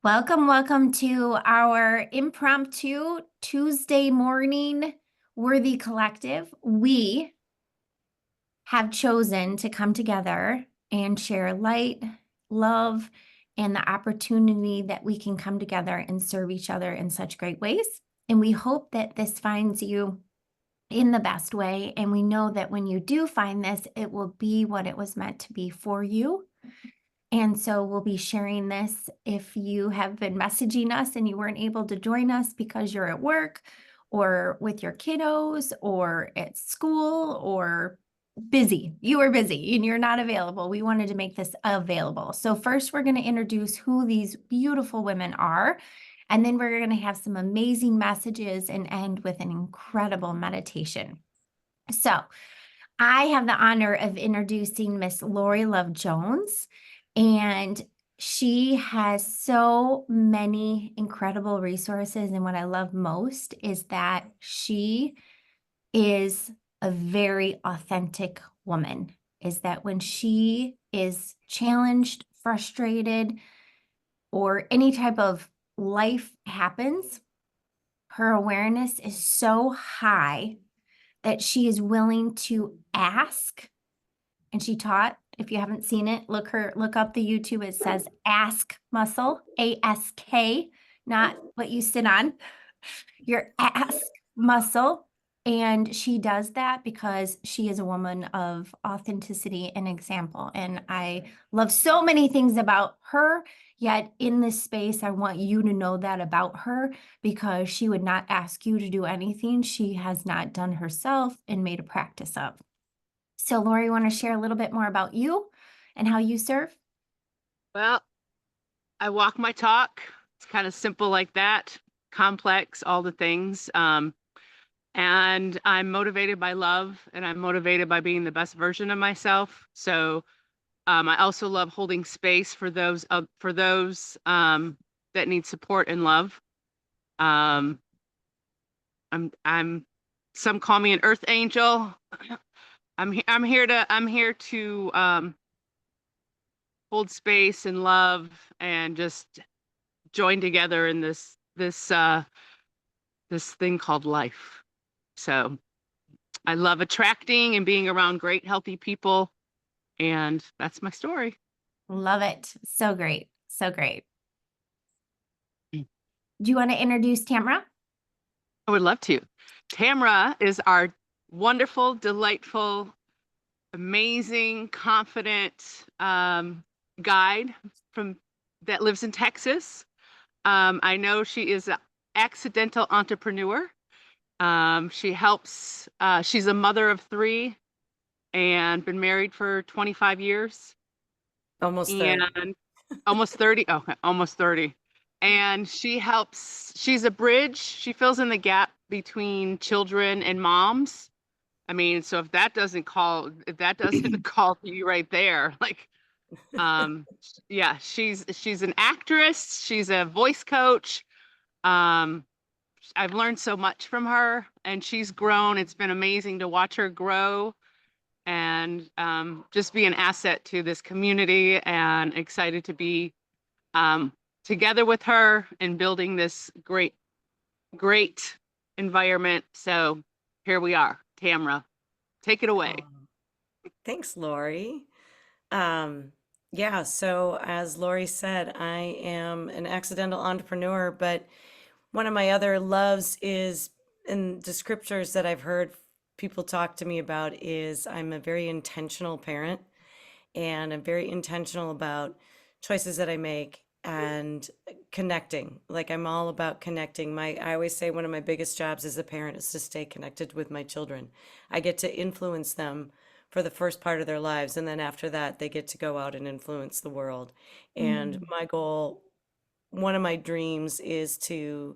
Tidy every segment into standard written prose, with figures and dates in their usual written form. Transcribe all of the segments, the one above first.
Welcome, welcome to our impromptu Tuesday morning Worthy Collective. We have chosen to come together and share light, love, and the opportunity that we can come together and serve each other in such great ways. And we hope that this finds you in the best way. And we know that when you do find this, it will be what it was meant to be for you. And so we'll be sharing this. If you have been messaging us and you weren't able to join us because you're at work or with your kiddos or at school or busy, you were busy and you're not available, we wanted to make this available. So first we're going to introduce who these beautiful women are. And then we're going to have some amazing messages and end with an incredible meditation. So I have the honor of introducing Miss Lori Love Jones, and she has so many incredible resources. And what I love most is that she is a very authentic woman, is that when she is challenged, frustrated, or any type of life happens, her awareness is so high that she is willing to ask. And she taught, if you haven't seen it, look up the YouTube. It says ask muscle, ASK, not what you sit on, your ask muscle. And she does that because she is a woman of authenticity and example. And I love so many things about her. Yet in this space, I want you to know that about her, because she would not ask you to do anything she has not done herself and made a practice of. So Lori, you want to share a little bit more about you and how you serve? Well, I walk my talk. It's kind of simple like that, complex, all the things. And I'm motivated by love, and I'm motivated by being the best version of myself. So I also love holding space for those that need support and love. Um, I'm some call me an earth angel. I'm here to hold space and love and just join together in this thing called life. So I love attracting and being around great, healthy people. And that's my story. Love it. So great. So great. Do you want to introduce Tamara? I would love to. Tamra is our wonderful, delightful, amazing, confident guide from that lives in Texas. I know she is an accidental entrepreneur. She's a mother of three and been married for 25 years Almost there. and almost 30. Okay, almost 30. And she's a bridge. She fills in the gap between children and moms. I mean, so if that doesn't call to you right there, like, yeah, she's an actress. She's a voice coach. Um, I've learned so much from her, and she's grown. It's been amazing to watch her grow and just be an asset to this community, and excited to be together with her and building this great, great environment. So here we are. Tamra, take it away. Thanks, Lori. Yeah, so as Lori said, I am an accidental entrepreneur, but one of my other loves is in the scriptures that I've heard people talk to me about is I'm a very intentional parent, and I'm very intentional about choices that I make and connecting. Like I'm all about connecting. I always say one of my biggest jobs as a parent is to stay connected with my children. I get to influence them for the first part of their lives, and then after that they get to go out and influence the world. And my goal, one of my dreams is to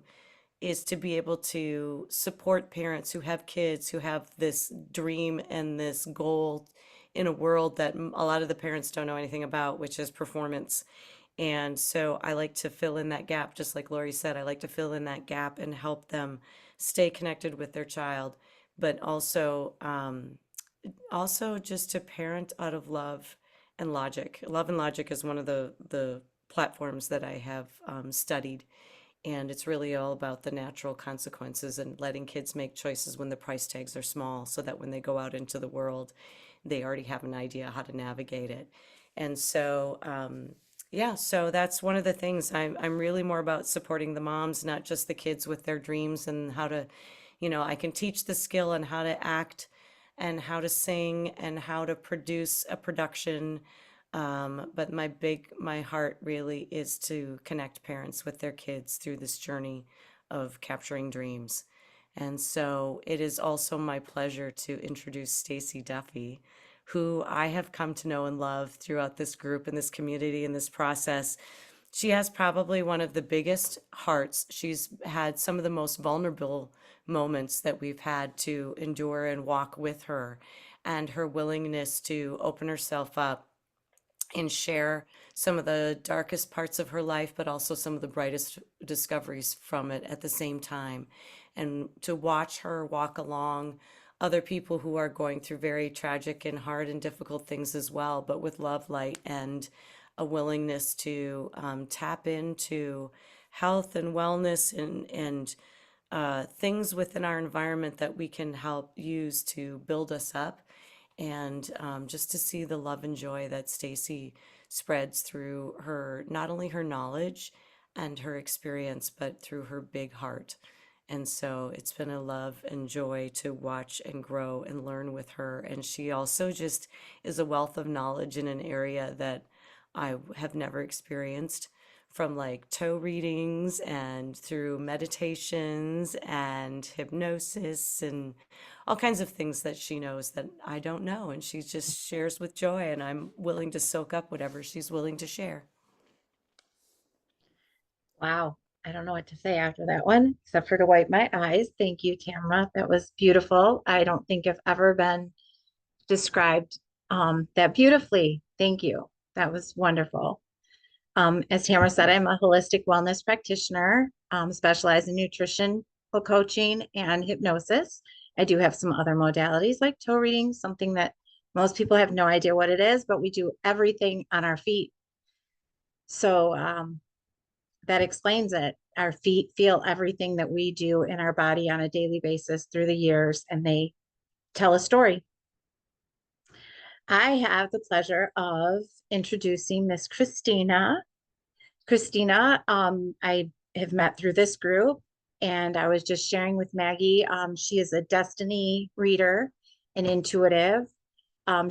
be able to support parents who have kids who have this dream and this goal in a world that a lot of the parents don't know anything about, which is performance. And so I like to fill in that gap, just like Lori said, I like to fill in that gap and help them stay connected with their child, but also just to parent out of love and logic. Love and logic is one of the platforms that I have studied. And it's really all about the natural consequences and letting kids make choices when the price tags are small so that when they go out into the world, they already have an idea how to navigate it. And so, yeah, so that's one of the things I'm really more about supporting the moms, not just the kids with their dreams and how to, I can teach the skill and how to act and how to sing and how to produce a production. But my heart really is to connect parents with their kids through this journey of capturing dreams. And so it is also my pleasure to introduce Stacy Duffy, who I have come to know and love throughout this group and this community and this process. She has probably one of the biggest hearts. She's had some of the most vulnerable moments that we've had to endure and walk with her, and her willingness to open herself up and share some of the darkest parts of her life, but also some of the brightest discoveries from it at the same time. And to watch her walk along other people who are going through very tragic and hard and difficult things as well, but with love, light, and a willingness to tap into health and wellness and things within our environment that we can help use to build us up, and just to see the love and joy that Stacy spreads through her, not only her knowledge and her experience, but through her big heart. And so it's been a love and joy to watch and grow and learn with her. And she also just is a wealth of knowledge in an area that I have never experienced, from like toe readings and through meditations and hypnosis and all kinds of things that she knows that I don't know. And she just shares with joy, and I'm willing to soak up whatever she's willing to share. Wow. I don't know what to say after that one, except for to wipe my eyes. Thank you, Tamara. That was beautiful. I don't think I've ever been described that beautifully. Thank you. That was wonderful. As Tamara said, I'm a holistic wellness practitioner, specialized in nutrition, coaching, and hypnosis. I do have some other modalities like toe reading, something that most people have no idea what it is, but we do everything on our feet. So that explains it. Our feet feel everything that we do in our body on a daily basis through the years, and they tell a story. I have the pleasure of introducing Miss Christina. Christina, I have met through this group, and I was just sharing with Maggie. She is a destiny reader and intuitive.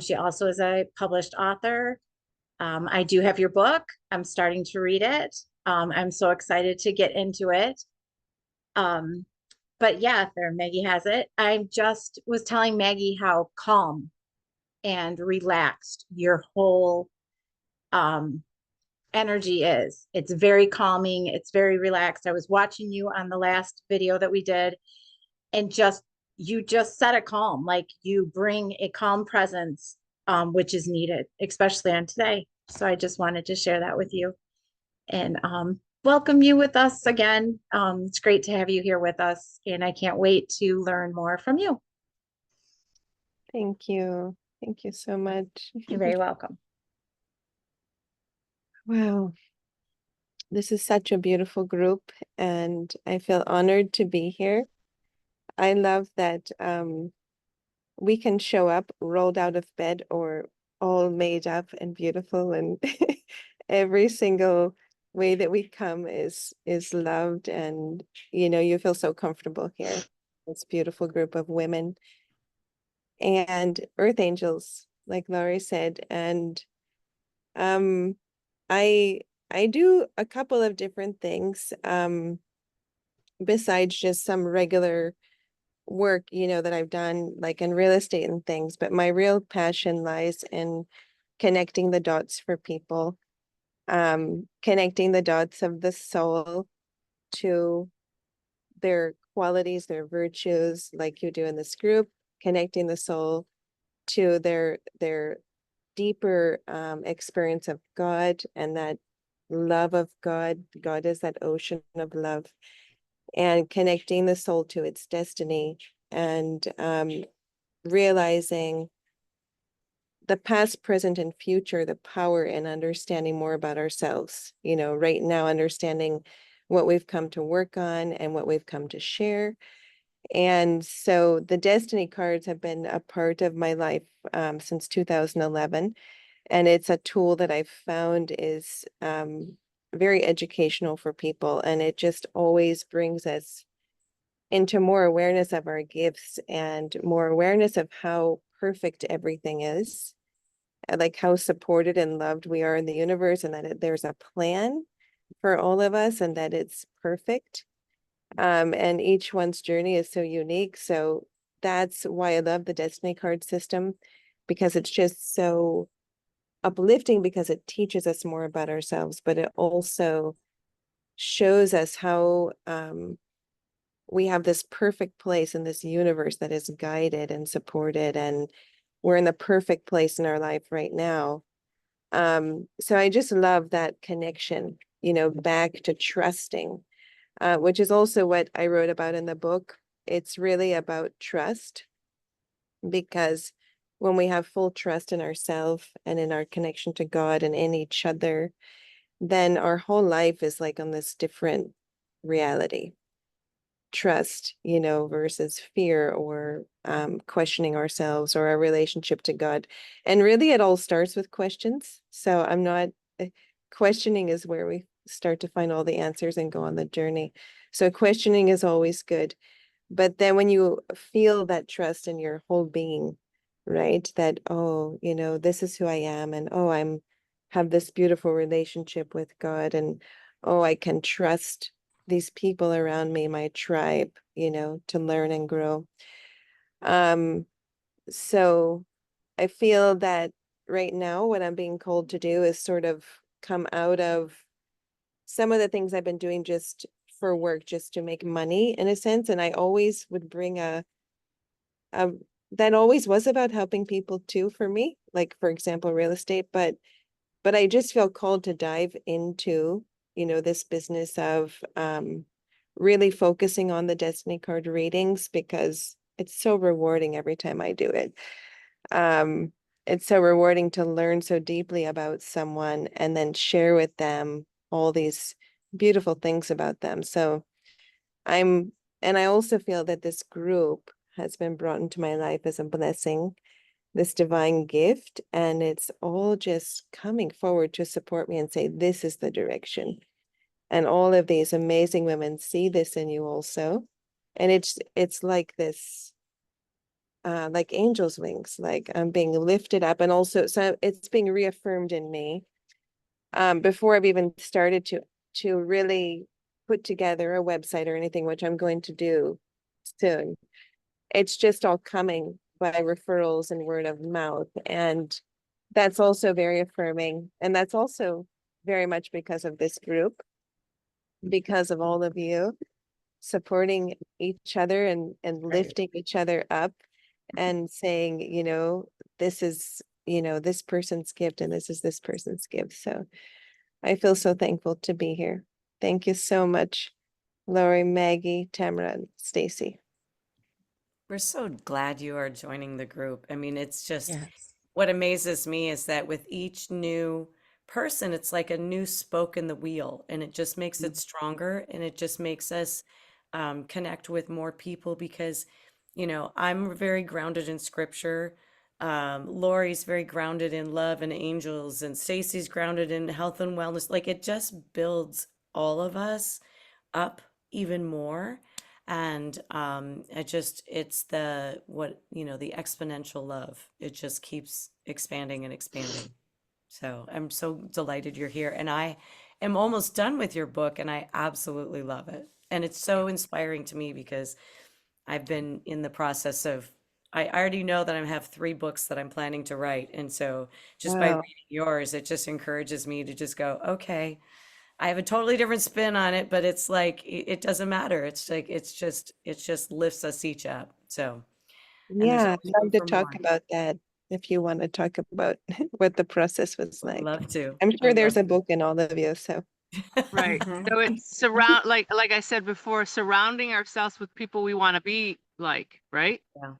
She also is a published author. I do have your book. I'm starting to read it. I'm so excited to get into it. But yeah, there Maggie has it. I just was telling Maggie how calm and relaxed your whole energy is. It's very calming. It's very relaxed. I was watching you on the last video that we did, and you just set a calm, like you bring a calm presence, which is needed, especially on today. So I just wanted to share that with you and welcome you with us again. It's great to have you here with us, and I can't wait to learn more from you. Thank you. Thank you so much. You're very welcome. Wow. This is such a beautiful group, and I feel honored to be here. I love that we can show up rolled out of bed or all made up and beautiful, and every single way that we come is loved, and you feel so comfortable here. This beautiful group of women and earth angels, like Laurie said. And I do a couple of different things besides just some regular work, that I've done like in real estate and things, but my real passion lies in connecting the dots for people, connecting the dots of the soul to their qualities, their virtues, like you do in this group, connecting the soul to their deeper experience of God and that love of God. God is that ocean of love, and connecting the soul to its destiny, and realizing the past, present, and future, the power in understanding more about ourselves. Right now, understanding what we've come to work on and what we've come to share. And so the destiny cards have been a part of my life since 2011. And it's a tool that I've found is very educational for people. And it just always brings us into more awareness of our gifts and more awareness of how perfect everything is, like how supported and loved we are in the universe, and that there's a plan for all of us and that it's perfect. And each one's journey is so unique. So that's why I love the Destiny card system, because it's just so uplifting, because it teaches us more about ourselves, but it also shows us how we have this perfect place in this universe that is guided and supported, and we're in the perfect place in our life right now. So I just love that connection, back to trusting, which is also what I wrote about in the book. It's really about trust, because when we have full trust in ourselves and in our connection to God and in each other, then our whole life is like on this different reality. Trust, versus fear, or questioning ourselves or our relationship to God. And really, it all starts with questions. So I'm not, questioning is where we start to find all the answers and go on the journey. So questioning is always good. But then when you feel that trust in your whole being, right? That, oh, this is who I am, and oh, have this beautiful relationship with God, and oh, I can trust these people around me, my tribe, to learn and grow. So I feel that right now what I'm being called to do is sort of come out of some of the things I've been doing just for work, just to make money in a sense. And I always would bring a that always was about helping people too, for me, like, for example, real estate, but I just feel called to dive into, this business of really focusing on the Destiny card readings, because it's so rewarding every time I do it. It's so rewarding to learn so deeply about someone and then share with them all these beautiful things about them. So and I also feel that this group has been brought into my life as a blessing, this divine gift, and it's all just coming forward to support me and say, this is the direction. And all of these amazing women see this in you also. And it's like this, like angel's wings, like I'm being lifted up, and also so it's being reaffirmed in me. Before I've even started to really put together a website or anything, which I'm going to do soon. It's just all coming by referrals and word of mouth. And that's also very affirming. And that's also very much because of this group, because of all of you supporting each other and lifting each other up and saying, this is, this person's gift, and this is this person's gift. So I feel so thankful to be here. Thank you so much, Lori, Maggie, Tamara, and Stacy. We're so glad you are joining the group. I mean, it's just Yes. what amazes me is that with each new person, it's like a new spoke in the wheel, and it just makes it stronger, and it just makes us connect with more people, because, I'm very grounded in scripture. Lori's very grounded in love and angels, and Stacy's grounded in health and wellness. Like, it just builds all of us up even more. And it's the exponential love. It just keeps expanding and expanding. So I'm so delighted you're here. And I am almost done with your book, and I absolutely love it. And it's so inspiring to me, because I've been in the process of, I already know that I have 3 books that I'm planning to write. And so just by Wow. reading yours, it just encourages me to just go, okay, I have a totally different spin on it, but it's like it doesn't matter. It's like it just lifts us each up. So, and there's Yeah, I'd always room love to for talk more. about that if you want to talk about what the process was Would like. love to. I'm sure Would there's love a book in all of you, so. Right. Mhm. So it's like I said before, surrounding ourselves with people we want to be like, right? Yeah.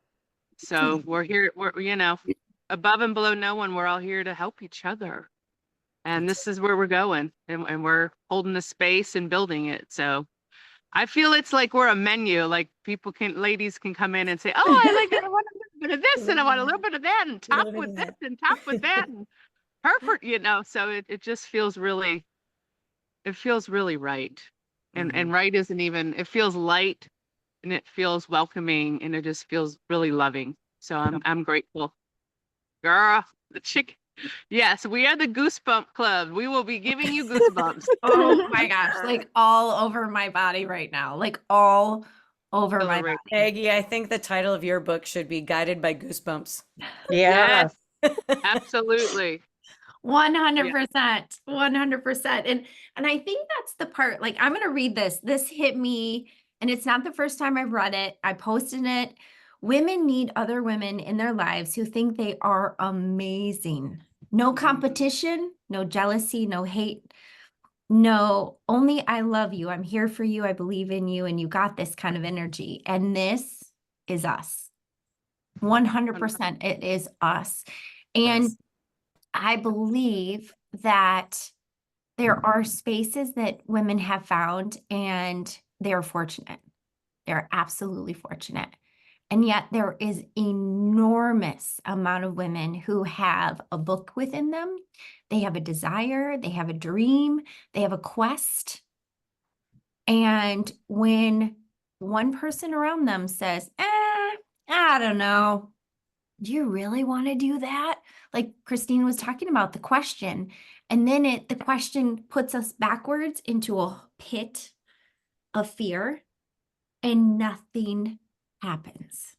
So we're here, we're, above and below no one. We're all here to help each other. And this is where we're going. And we're holding the space and building it. So I feel it's like we're a menu. Like ladies can come in and say, oh, I want a little bit of this and I want a little bit of that and A top little bit with of this that. and top with that and perfect, so it just feels really, it feels really right. And right isn't even, it feels light and it feels welcoming and it just feels really loving. So I'm grateful. Girl, the chick. Yes, we are the Goosebump Club. We will be giving you goosebumps. Oh my gosh, like all over my body right now, like all over my body. Aggie, I think the title of your book should be Guided by Goosebumps. Yeah. Yes, absolutely. 100%, 100%. And I think that's the part, like I'm going to read this. This hit me, and it's not the first time I've read it. I posted it. Women need other women in their lives who think they are amazing. No competition, no jealousy, no hate. No, only I love you. I'm here for you. I believe in you, and you got this kind of energy. And this is us. 100%, it is us. And Yes. I believe that there are spaces that women have found and they're fortunate. They're absolutely fortunate. And yet there is enormous amount of women who have a book within them. They have a desire, they have a dream, they have a quest. And when one person around them says, I don't know, do you really want to do that? Like Christine was talking about the question. And then the question puts us backwards into a pit of fear and nothing happens.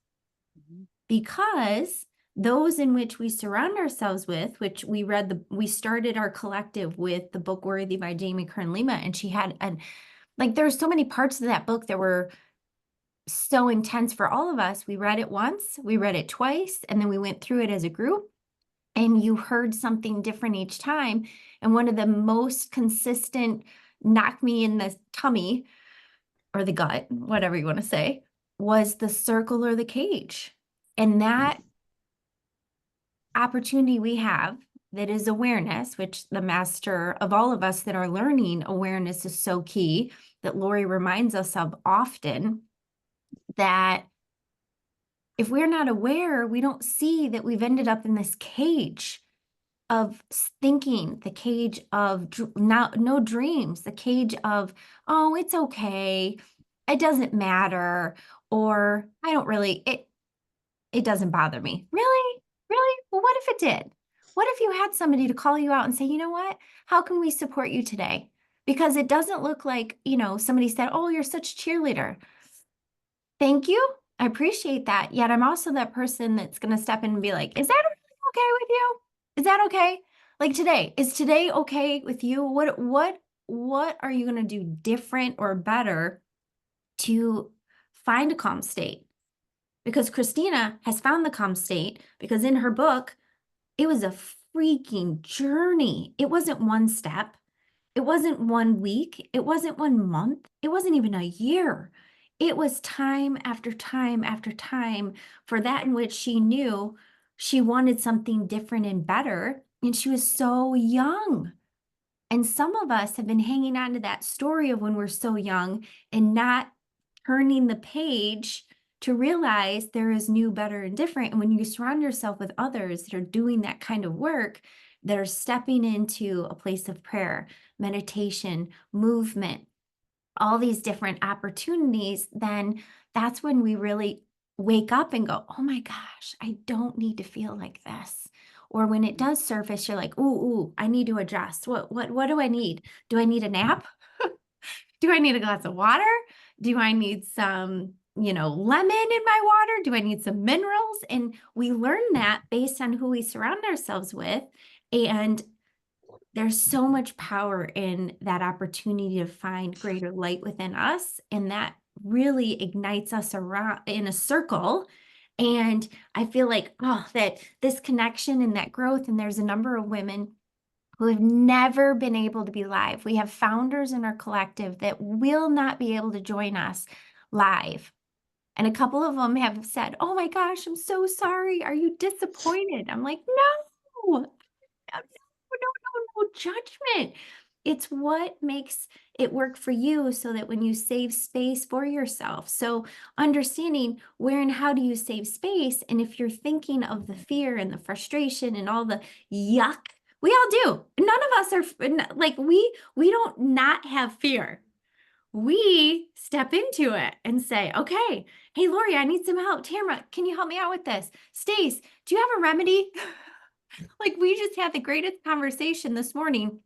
Because those in which we surround ourselves with, which we started our collective with the book Worthy by Jamie Kern Lima. And she had, like, there's so many parts of that book that were so intense for all of us. We read it once, we read it twice, and then we went through it as a group. And you heard something different each time. And one of the most consistent knock me in the tummy or the gut, whatever you want to say, was the circle or the cage. And that opportunity we have that is awareness, which the master of all of us that are learning awareness is so key, that Lori reminds us of often, that if we're not aware, we don't see that we've ended up in this cage of thinking, the cage of no dreams, the cage of, oh, it's okay, it doesn't matter, or I don't really, it doesn't bother me. Really? Really? Well, what if it did? What if you had somebody to call you out and say, you know what? How can we support you today? Because it doesn't look like, somebody said, oh, you're such a cheerleader. Thank you. I appreciate that. Yet I'm also that person that's going to step in and be like, is that really okay with you? Is that okay? Like today, is today okay with you? What are you going to do different or better to find a calm state? Because Christina has found the calm state, because in her book, it was a freaking journey. It wasn't one step. It wasn't 1 week. It wasn't 1 month. It wasn't even a year. It was time after time after time for that in which she knew she wanted something different and better. And she was so young. And some of us have been hanging on to that story of when we're so young and not turning the page to realize there is new, better, and different. And when you surround yourself with others that are doing that kind of work, that are stepping into a place of prayer, meditation, movement, all these different opportunities, then that's when we really wake up and go, oh my gosh, I don't need to feel like this. Or when it does surface, you're like, ooh, I need to adjust. What do I need? Do I need a nap? Do I need a glass of water? Do I need some, lemon in my water? Do I need some minerals? And we learn that based on who we surround ourselves with. And there's so much power in that opportunity to find greater light within us. And that really ignites us around in a circle. And I feel like, that this connection and that growth, and there's a number of women who have never been able to be live. We have founders in our collective that will not be able to join us live. And a couple of them have said, "Oh my gosh, I'm so sorry. Are you disappointed?" I'm like, no, no judgment. It's what makes it work for you so that when you save space for yourself. So understanding where and how do you save space? And if you're thinking of the fear and the frustration and all the yuck, we all do. None of us are like, we don't not have fear. We step into it and say, okay, hey, Lori, I need some help. Tamara, can you help me out with this? Stace, do you have a remedy? Like, we just had the greatest conversation this morning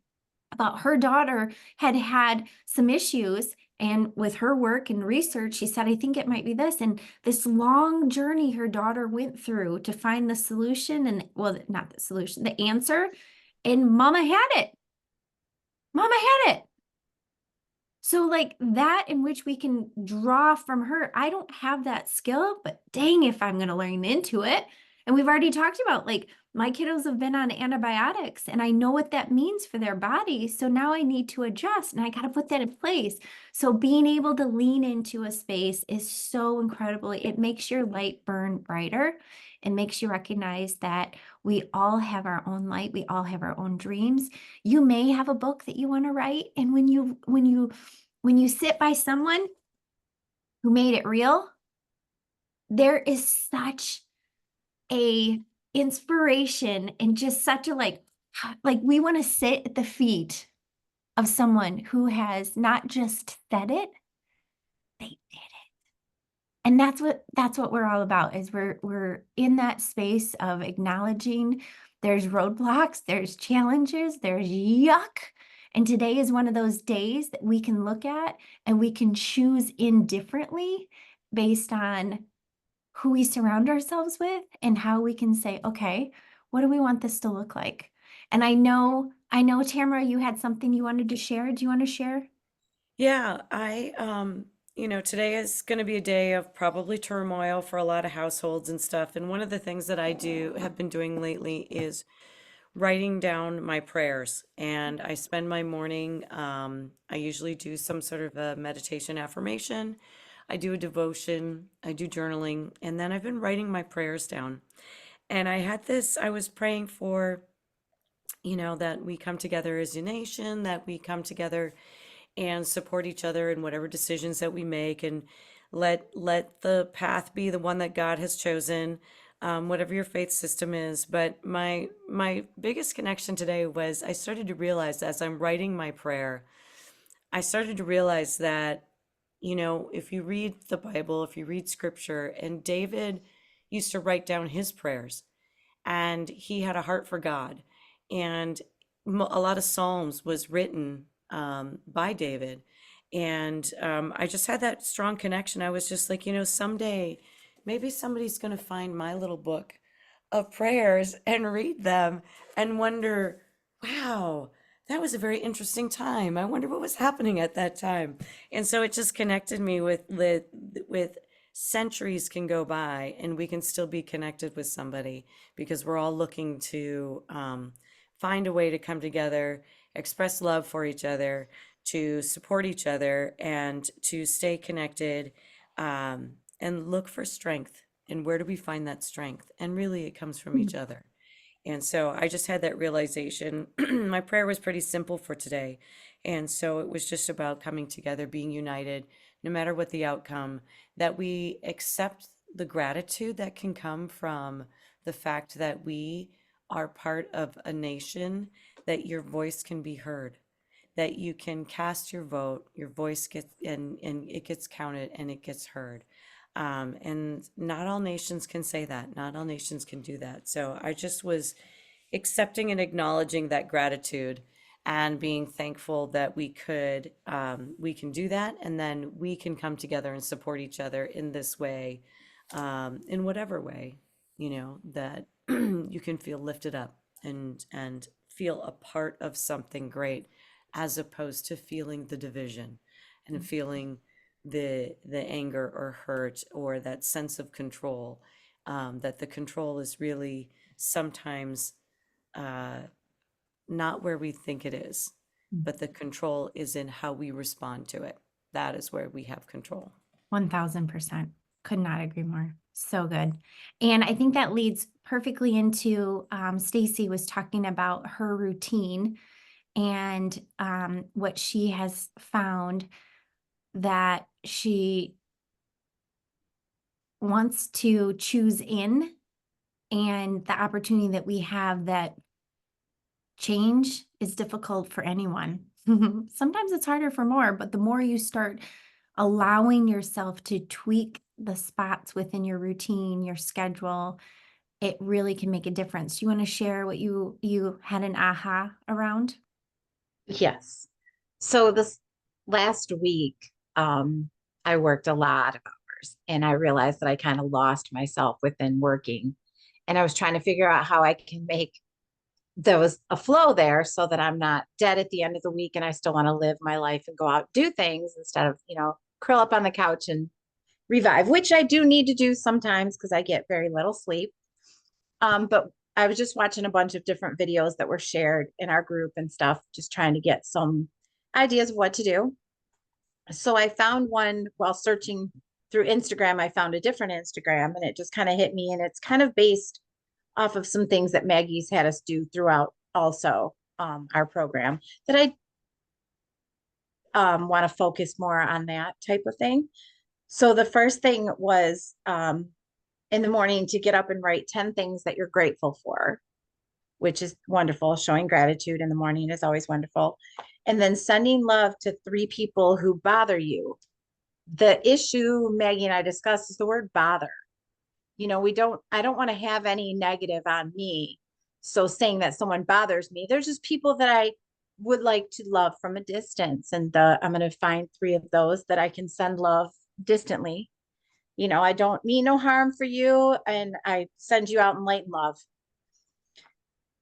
about her daughter had some issues. And with her work and research, she said, I think it might be this. And this long journey her daughter went through to find the solution and, well, not the solution, the answer. And mama had it. Mama had it. So like that in which we can draw from her. I don't have that skill, but dang if I'm going to learn into it. And we've already talked about like my kiddos have been on antibiotics and I know what that means for their body. So now I need to adjust and I got to put that in place. So being able to lean into a space is so incredible. It makes your light burn brighter. It makes you recognize that we all have our own light. We all have our own dreams. You may have a book that you want to write. And when you sit by someone who made it real, there is such a inspiration and just such a like we want to sit at the feet of someone who has not just said it, they did it. And that's what we're all about is we're in that space of acknowledging there's roadblocks, there's challenges, there's yuck. And today is one of those days that we can look at and we can choose indifferently based on who we surround ourselves with and how we can say, okay, what do we want this to look like? And I know, Tamara, you had something you wanted to share. Do you want to share? Yeah, today is going to be a day of probably turmoil for a lot of households and stuff. And one of the things that have been doing lately is writing down my prayers. And I spend my morning, I usually do some sort of a meditation affirmation. I do a devotion, I do journaling, and then I've been writing my prayers down. And I was praying for, that we come together as a nation, that we come together and support each other in whatever decisions that we make, and let the path be the one that God has chosen, whatever your faith system is. But my biggest connection today was I started to realize as I'm writing my prayer, I started to realize that, if you read the Bible, if you read scripture, and David used to write down his prayers, and he had a heart for God. And a lot of Psalms was written by David. And I just had that strong connection. I was just like, someday maybe somebody's going to find my little book of prayers and read them and wonder, wow, that was a very interesting time. I wonder what was happening at that time. And so it just connected me with centuries can go by and we can still be connected with somebody because we're all looking to find a way to come together, express love for each other, to support each other, and to stay connected, and look for strength. And where do we find that strength? And really, it comes from each other. And so I just had that realization. My prayer was pretty simple for today. And so it was just about coming together, being united, no matter what the outcome, that we accept the gratitude that can come from the fact that we are part of a nation, that your voice can be heard, that you can cast your vote, your voice gets, and it gets counted and it gets heard. And not all nations can say that. Not all nations can do that. So I just was accepting and acknowledging that gratitude and being thankful that we can do that, and then we can come together and support each other in this way, in whatever way, that you can feel lifted up and feel a part of something great, as opposed to feeling the division and feeling the anger or hurt or that sense of control, that the control is really sometimes not where we think it is, but the control is in how we respond to it. That is where we have control. 1000%. Could not agree more. So good. And I think that leads perfectly into Stacy was talking about her routine and what she has found that she wants to choose in, and the opportunity that we have, that change is difficult for anyone. Sometimes it's harder for more, but the more you start allowing yourself to tweak the spots within your routine, your schedule, it really can make a difference. Do you want to share what you had an aha around? Yes. So this last week, I worked a lot of hours and I realized that I kind of lost myself within working. And I was trying to figure out how I can make there was a flow there so that I'm not dead at the end of the week and I still want to live my life and go out and do things instead of, curl up on the couch and revive, which I do need to do sometimes because I get very little sleep. But I was just watching a bunch of different videos that were shared in our group and stuff, just trying to get some ideas of what to do. So I found one while searching through Instagram. I found a different Instagram and it just kind of hit me. And it's kind of based off of some things that Maggie's had us do throughout also our program that I want to focus more on that type of thing. So the first thing was in the morning to get up and write 10 things that you're grateful for, which is wonderful. Showing gratitude in the morning is always wonderful. And then sending love to 3 people who bother you. The issue Maggie and I discussed is the word bother. I don't want to have any negative on me. So saying that someone bothers me, there's just people that I would like to love from a distance. And I'm going to find 3 of those that I can send love distantly. I don't mean no harm for you and I send you out in light and love.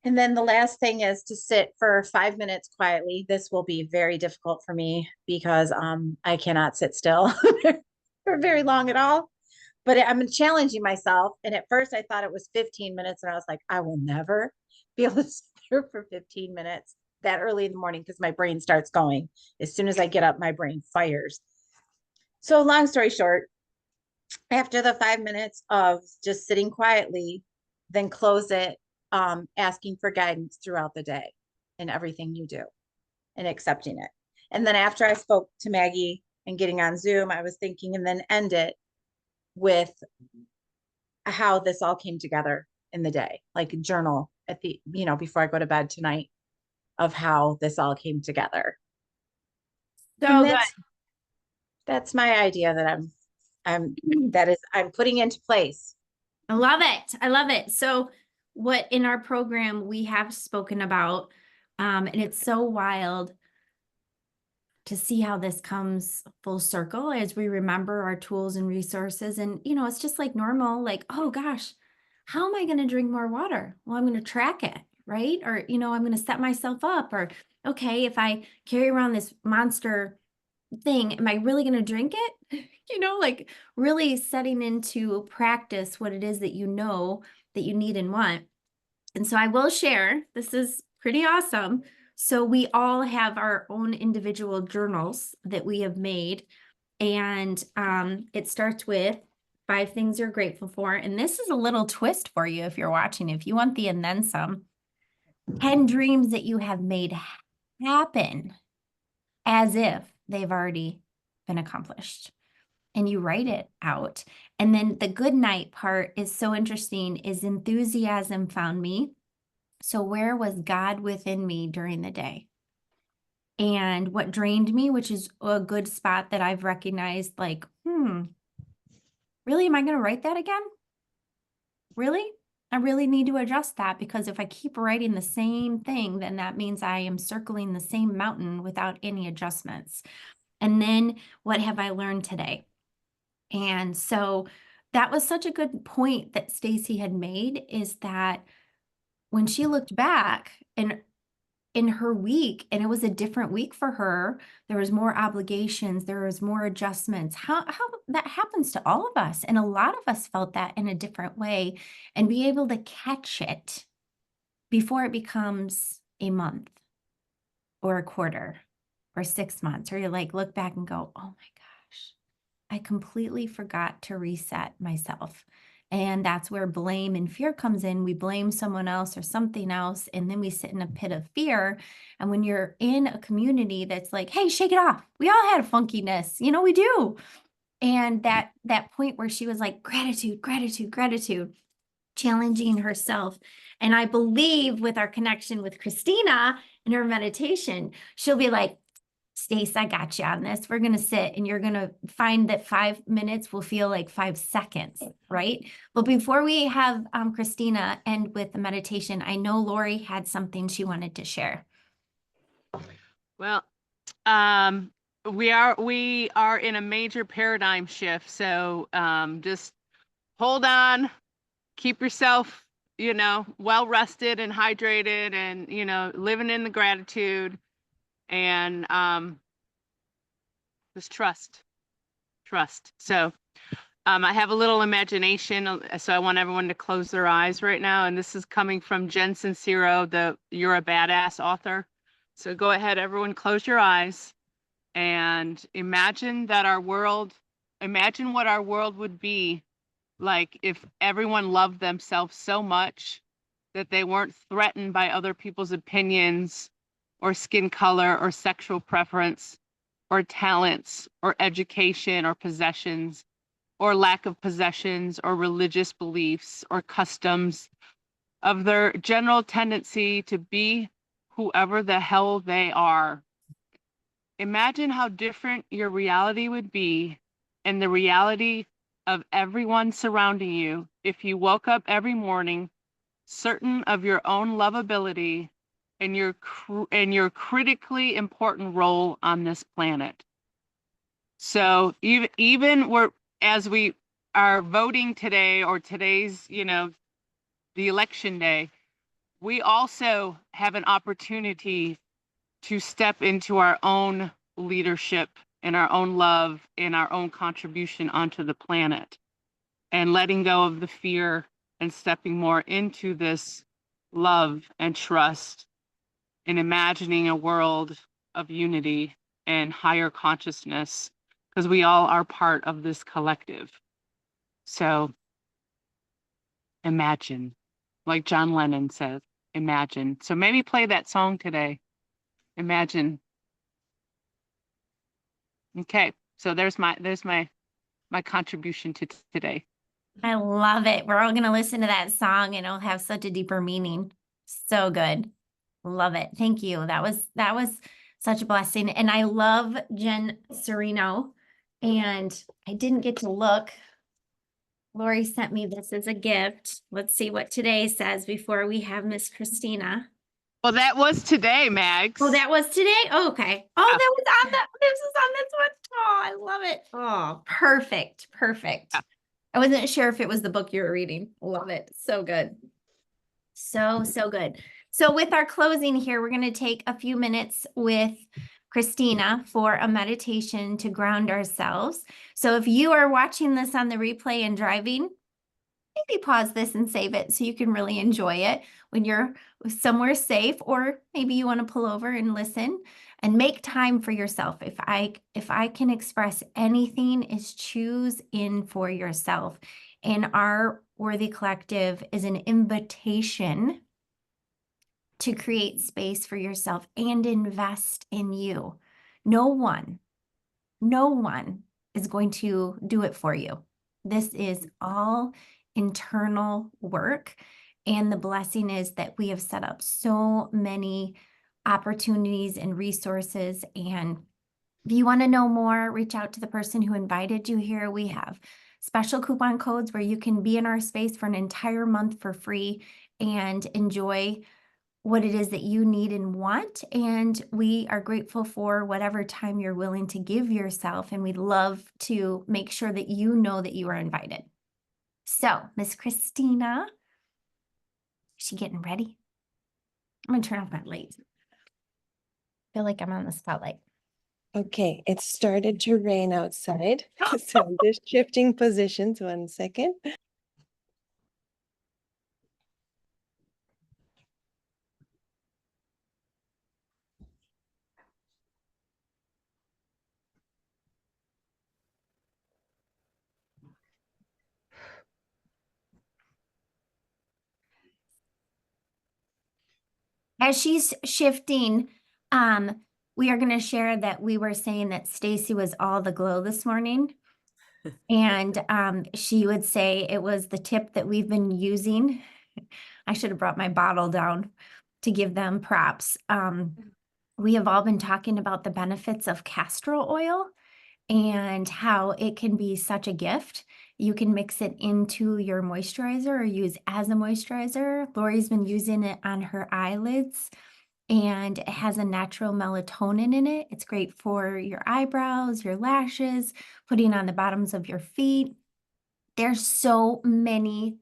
And then the last thing is to sit for 5 minutes quietly. This will be very difficult for me because I cannot sit still for very long at all. But I'm challenging myself. And at first I thought it was 15 minutes and I was like, I will never be able to sit there for 15 minutes that early in the morning because my brain starts going. As soon as I get up, my brain fires. So long story short, after the 5 minutes of just sitting quietly, then close it, asking for guidance throughout the day in everything you do and accepting it. And then after I spoke to Maggie and getting on Zoom, I was thinking and then end it with how this all came together in the day, like a journal at the, before I go to bed tonight of how this all came together. And So good. that's my idea that I'm putting into place. I love it. I love it. So what in our program we have spoken about, and it's so wild to see how this comes full circle as we remember our tools and resources. And, it's just like normal, like, oh gosh, how am I going to drink more water? Well, I'm going to track it, right? Or, I'm going to set myself up. Or, okay, if I carry around this monster thing, am I really going to drink it? Like really setting into practice what it is that that you need and want. And so I will share, this is pretty awesome. So we all have our own individual journals that we have made. And it starts with 5 things you're grateful for. And this is a little twist for you if you're watching, if you want the and then some. 10 dreams that you have made happen as if they've already been accomplished. And you write it out. And then the good night part is so interesting, is enthusiasm found me. So where was God within me during the day? And what drained me, which is a good spot that I've recognized, like, really, am I going to write that again? Really? I really need to adjust that, because if I keep writing the same thing, then that means I am circling the same mountain without any adjustments. And then what have I learned today? And so that was such a good point that Stacy had made, is that when she looked back and in her week, and it was a different week for her, there was more obligations, there was more adjustments. How that happens to all of us. And a lot of us felt that in a different way, and be able to catch it before it becomes a month or a quarter or 6 months, or you like look back and go, oh my gosh, I completely forgot to reset myself. And that's where blame and fear comes in. We blame someone else or something else, and then we sit in a pit of fear. And when you're in a community that's like, hey, shake it off. We all had a funkiness, we do. And that point where she was like, gratitude, gratitude, gratitude, challenging herself. And I believe with our connection with Christina and her meditation, she'll be like, Stace, I got you on this. We're going to sit and you're going to find that 5 minutes will feel like 5 seconds, right? But before we have Christina end with the meditation, I know Lori had something she wanted to share. Well, we are in a major paradigm shift. So just hold on, keep yourself, well rested and hydrated, and living in the gratitude, and just trust. So I have a little imagination, so I want everyone to close their eyes right now. And this is coming from Jen Sincero, the You're a Badass author. So go ahead, everyone, close your eyes and imagine what our world would be like if everyone loved themselves so much that they weren't threatened by other people's opinions or skin color or sexual preference or talents or education or possessions or lack of possessions or religious beliefs or customs, of their general tendency to be whoever the hell they are. Imagine how different your reality would be and the reality of everyone surrounding you if you woke up every morning certain of your own lovability and your critically important role on this planet. So even as we are voting today, or today's, the election day, we also have an opportunity to step into our own leadership and our own love and our own contribution onto the planet, and letting go of the fear and stepping more into this love and trust, and imagining a world of unity and higher consciousness, because we all are part of this collective. So imagine, like John Lennon says, imagine. So maybe play that song today. Imagine. Okay, so there's my contribution to today. I love it. We're all going to listen to that song and it'll have such a deeper meaning. So good. Love it. Thank you. That was such a blessing. And I love Jen Sereno. And I didn't get to look. Lori sent me this as a gift. Let's see what today says before we have Miss Christina. Well, that was today, Mags. Oh, that was today? Oh, okay. Oh, that was on this is on this one. Oh, I love it. Oh, perfect. Perfect. Yeah. I wasn't sure if it was the book you were reading. Love it. So good. So good. So with our closing here, we're going to take a few minutes with Christina for a meditation to ground ourselves. So if you are watching this on the replay and driving, maybe pause this and save it so you can really enjoy it when you're somewhere safe, or maybe you want to pull over and listen and make time for yourself. If I can express anything, is choose in for yourself. And our Worthy Collective is an invitation to create space for yourself and invest in you. No one is going to do it for you. This is all internal work. And the blessing is that we have set up so many opportunities and resources. And if you want to know more, reach out to the person who invited you here. We have special coupon codes where you can be in our space for an entire month for free and enjoy what it is that you need and want. And we are grateful for whatever time you're willing to give yourself. And we'd love to make sure that you know that you are invited. So, Miss Christina, is she getting ready? I'm going to turn off my light. Feel like I'm on the spotlight. Okay, it started to rain outside, so I'm just shifting positions 1 second. as she's shifting, we are going to share that we were saying that Stacy was all the glow this morning. And she would say it was the tip that we've been using. I should have brought my bottle down to give them props. We have all been talking about the benefits of castor oil and how it can be such a gift. You can mix it into your moisturizer or use as a moisturizer. Lori's been using it on her eyelids and it has a natural melatonin in it. It's great for your eyebrows, your lashes, putting on the bottoms of your feet. There's so many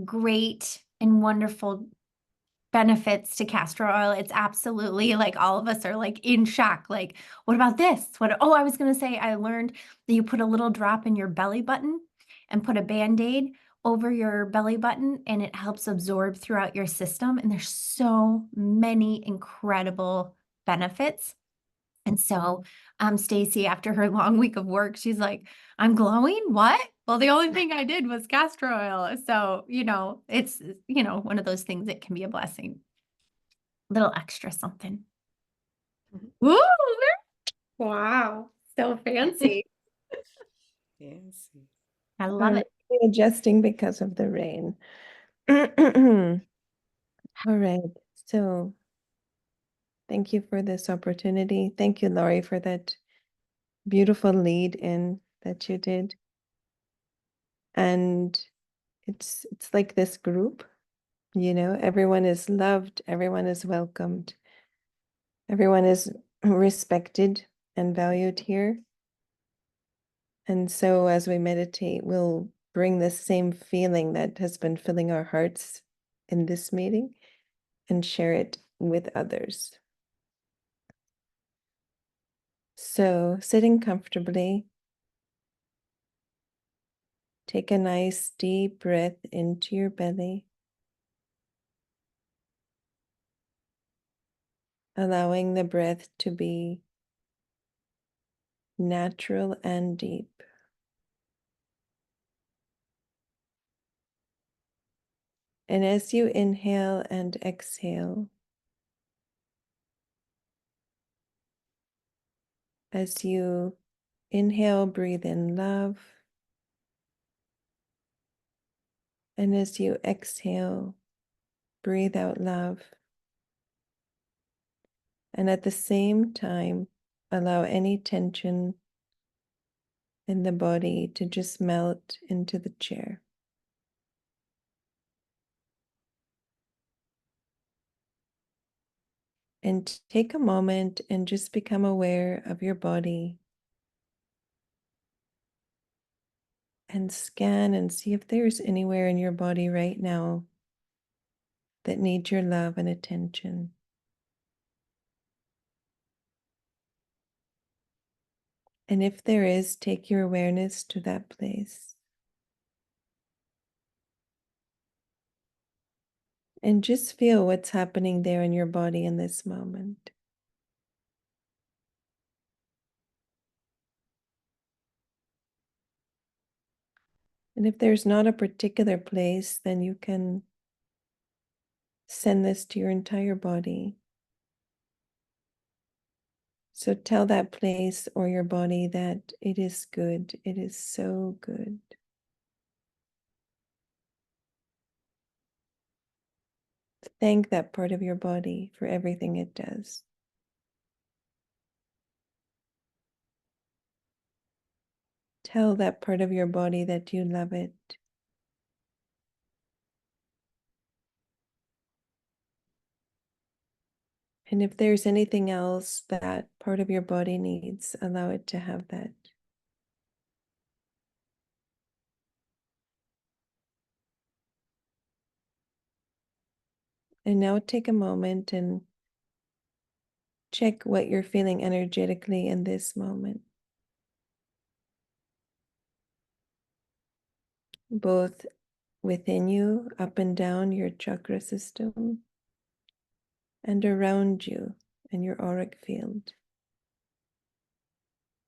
great and wonderful benefits to castor oil. It's absolutely like all of us are like in shock. Like, what about this? Oh, I was going to say, I learned that you put a little drop in your belly button and put a Band-Aid over your belly button and it helps absorb throughout your system. And there's so many incredible benefits. And so, Stacy, after her long week of work, she's like, I'm glowing? What? Well, the only thing I did was castor oil. So, it's, one of those things that can be a blessing. Little extra something. Woo! Wow. So fancy. Fancy. I love it. Adjusting because of the rain. All right. So thank you for this opportunity. Thank you, Laurie, for that beautiful lead in that you did. And it's like this group, everyone is loved, everyone is welcomed, everyone is respected and valued here. And so as we meditate, we'll bring this same feeling that has been filling our hearts in this meeting and share it with others. So sitting comfortably, take a nice deep breath into your belly, allowing the breath to be natural and deep. And as you inhale and exhale, as you inhale, breathe in love. And as you exhale, breathe out love. And at the same time, allow any tension in the body to just melt into the chair. And take a moment and just become aware of your body and scan and see if there's anywhere in your body right now that needs your love and attention. And if there is, take your awareness to that place. And just feel what's happening there in your body in this moment. And if there's not a particular place, then you can send this to your entire body. So tell that place or your body that it is good. It is so good. Thank that part of your body for everything it does. Tell that part of your body that you love it. And if there's anything else that part of your body needs, allow it to have that. And now take a moment and check what you're feeling energetically in this moment. Both within you, up and down your chakra system, and around you in your auric field.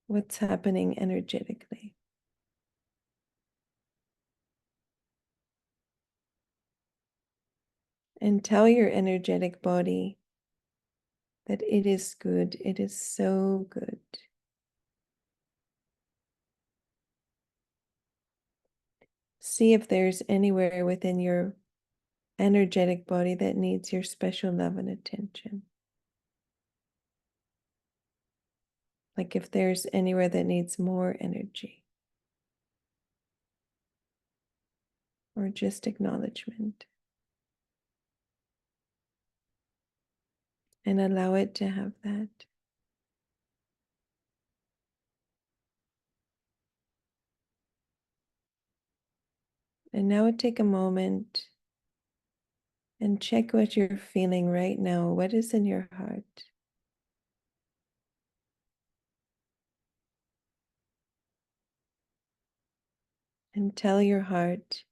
What's happening energetically? And tell your energetic body that it is good. It is so good. See if there's anywhere within your energetic body that needs your special love and attention. Like if there's anywhere that needs more energy or just acknowledgement. And allow it to have that. And now take a moment and check what you're feeling right now. What is in your heart? And tell your heart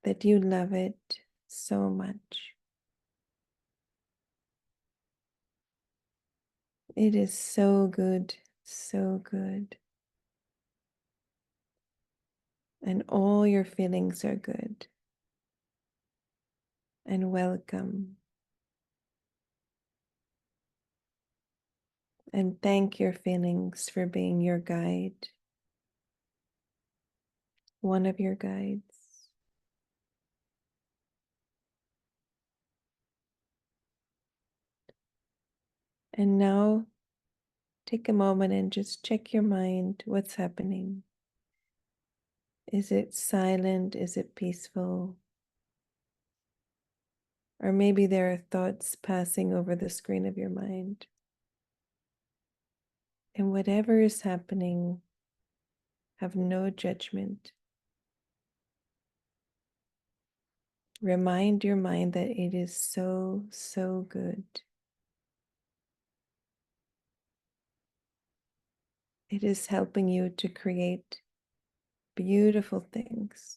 that you love it so much. It is so good, so good. And all your feelings are good and welcome. And thank your feelings for being your guide, one of your guides. And now take a moment and just check your mind. What's happening? Is it silent? Is it peaceful? Or maybe there are thoughts passing over the screen of your mind. And whatever is happening, have no judgment. Remind your mind that it is so, so good. It is helping you to create beautiful things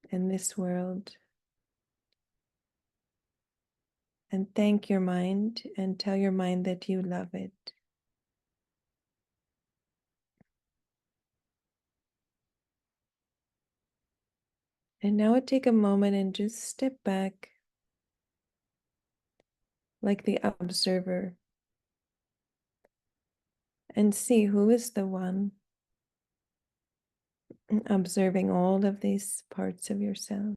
in this world. And thank your mind and tell your mind that you love it. And now take a moment and just step back like the observer and see who is the one observing all of these parts of yourself.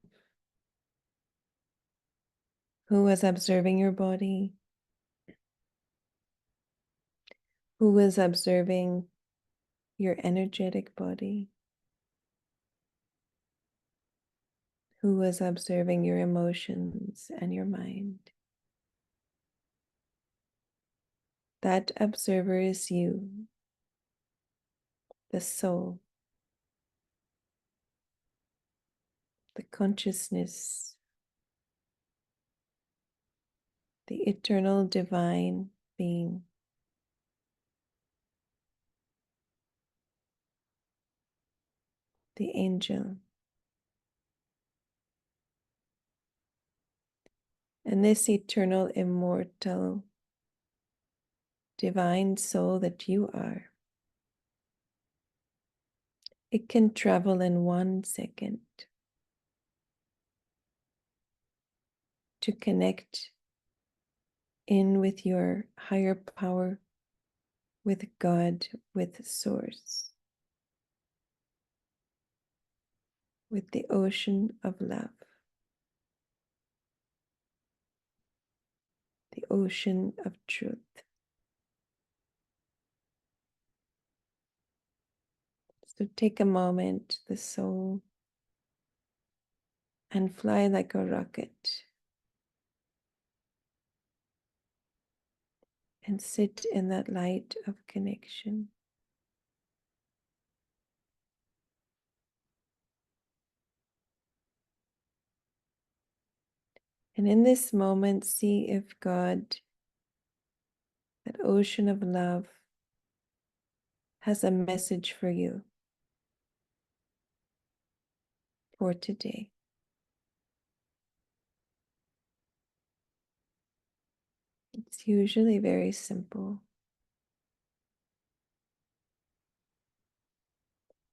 Who is observing your body? Who is observing your energetic body? Who is observing your emotions and your mind? That observer is you, the soul, the consciousness, the eternal divine being. The angel. And this eternal, immortal, divine soul that you are, it can travel in 1 second to connect in with your higher power, with God, with Source, with the ocean of love, the ocean of truth. So take a moment, the soul, and fly like a rocket and sit in that light of connection. And in this moment, see if God, that ocean of love, has a message for you for today. It's usually very simple,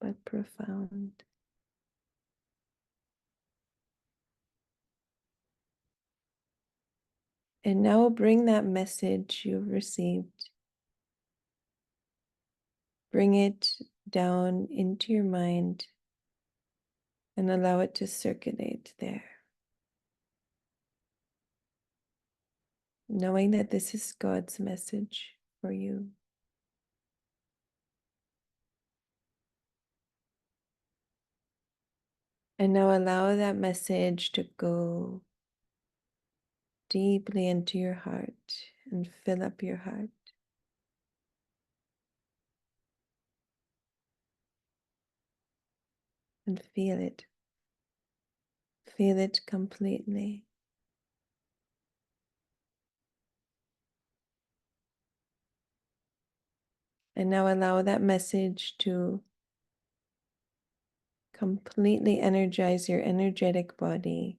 but profound. And now bring that message you've received, bring it down into your mind and allow it to circulate there. Knowing that this is God's message for you. And now allow that message to go deeply into your heart and fill up your heart. And feel it. Feel it completely. And now allow that message to completely energize your energetic body.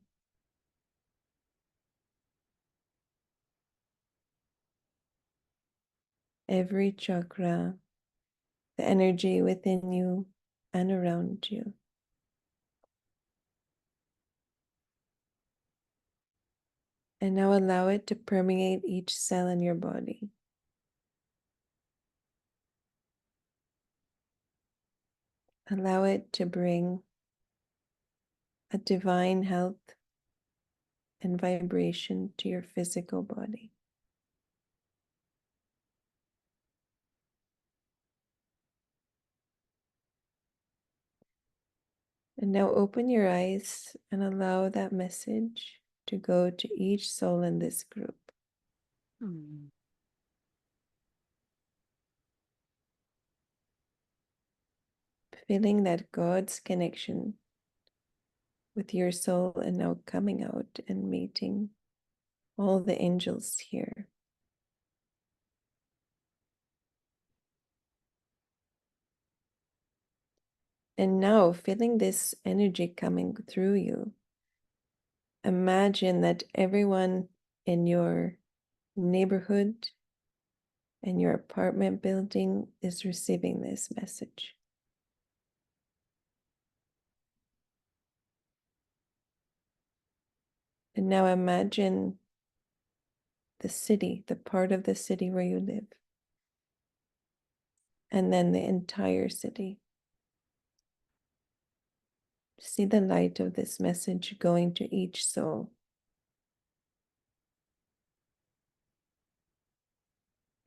Every chakra, the energy within you and around you. And now allow it to permeate each cell in your body. Allow it to bring a divine health and vibration to your physical body. And now open your eyes and allow that message to go to each soul in this group. Hmm. Feeling that God's connection with your soul and now coming out and meeting all the angels here. And now feeling this energy coming through you, imagine that everyone in your neighborhood and your apartment building is receiving this message. And now imagine the city, the part of the city where you live, and then the entire city. See the light of this message going to each soul.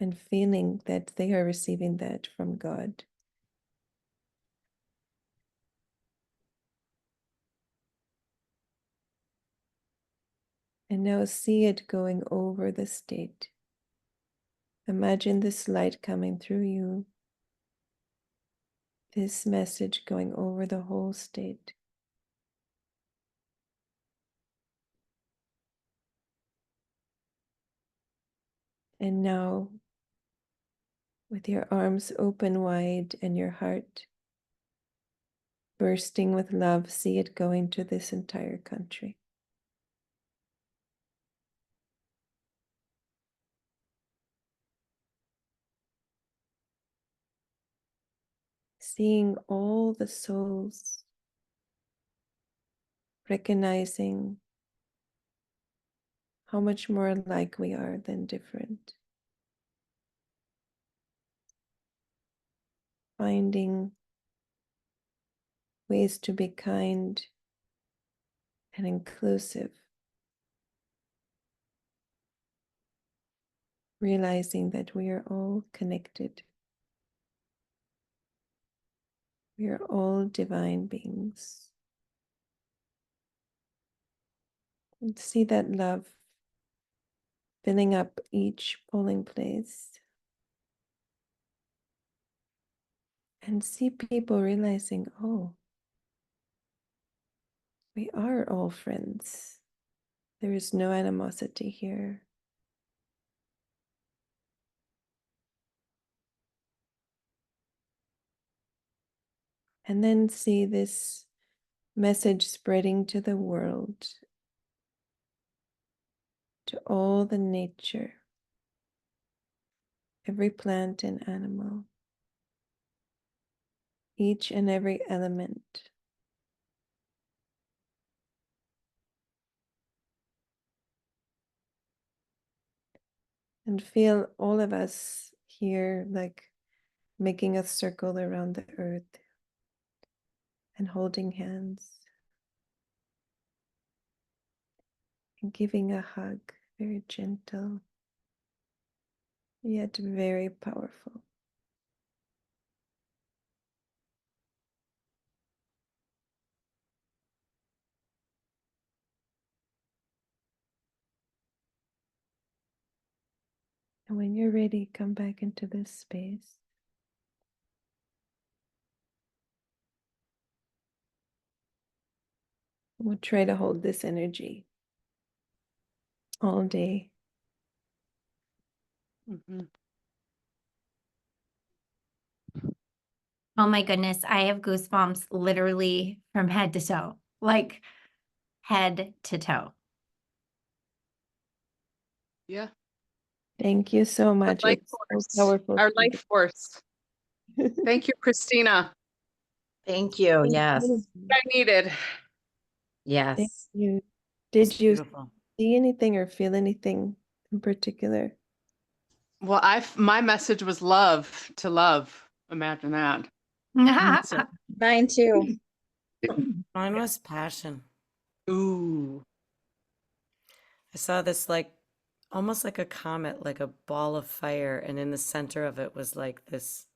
And feeling that they are receiving that from God. And now see it going over the state. Imagine this light coming through you. This message going over the whole state. And now, with your arms open wide and your heart bursting with love, see it going to this entire country. Seeing all the souls, recognizing how much more alike we are than different. Finding ways to be kind and inclusive. Realizing that we are all connected. We are all divine beings. And see that love filling up each polling place. And see people realizing, oh, we are all friends. There is no animosity here. And then see this message spreading to the world, to all the nature, every plant and animal, each and every element. And feel all of us here like making a circle around the earth and holding hands and giving a hug, very gentle, yet very powerful. And when you're ready, come back into this space. We'll try to hold this energy all day. Mhm. Oh my goodness, I have goosebumps literally from head to toe, like head to toe. Yeah. Thank you so Our much. life It's so force. powerful. Our life force. Thank you, Christina. Thank you. Yes. I needed. Thank Yes. you. It's Did you beautiful. see anything or feel anything in particular? Well, my message was love to love. Imagine that. So, Mine too. Mine was passion. ooh. I saw this like almost like a comet, like a ball of fire, and in the center of it was like this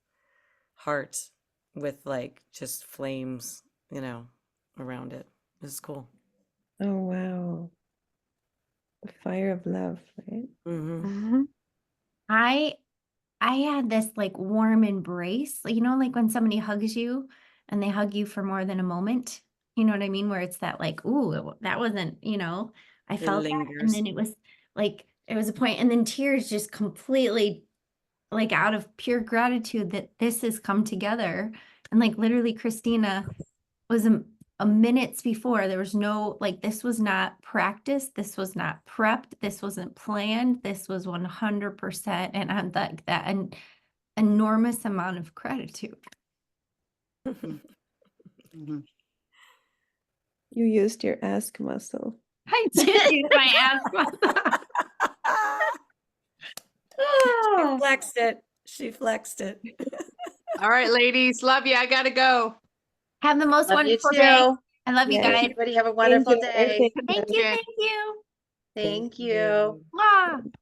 heart with like just flames, around it. It was cool. Oh, wow. The fire of love, right? Mm-hmm. I I had this like warm embrace, like when somebody hugs you and they hug you for more than a moment. You know what I mean? Where it's that like, ooh, that wasn't, I It felt that. And lingers. then it was like, it was a point, and then tears just completely like out of pure gratitude that this has come together. And like literally, Christina was a minutes before. There was no, like, this was not practiced. This was not prepped. This wasn't planned. This was 100%. And I'm like that an enormous amount of gratitude. Mhm. You used your ask muscle. I did use my ass. She Oh. flexed it. She flexed it. All right, ladies. Love you. I gotta go. Have the most Love you wonderful day. too. I love you Yes. guys. Everybody have a Thank wonderful you. day. Thank you. Okay. Thank you. Thank you. Mwah.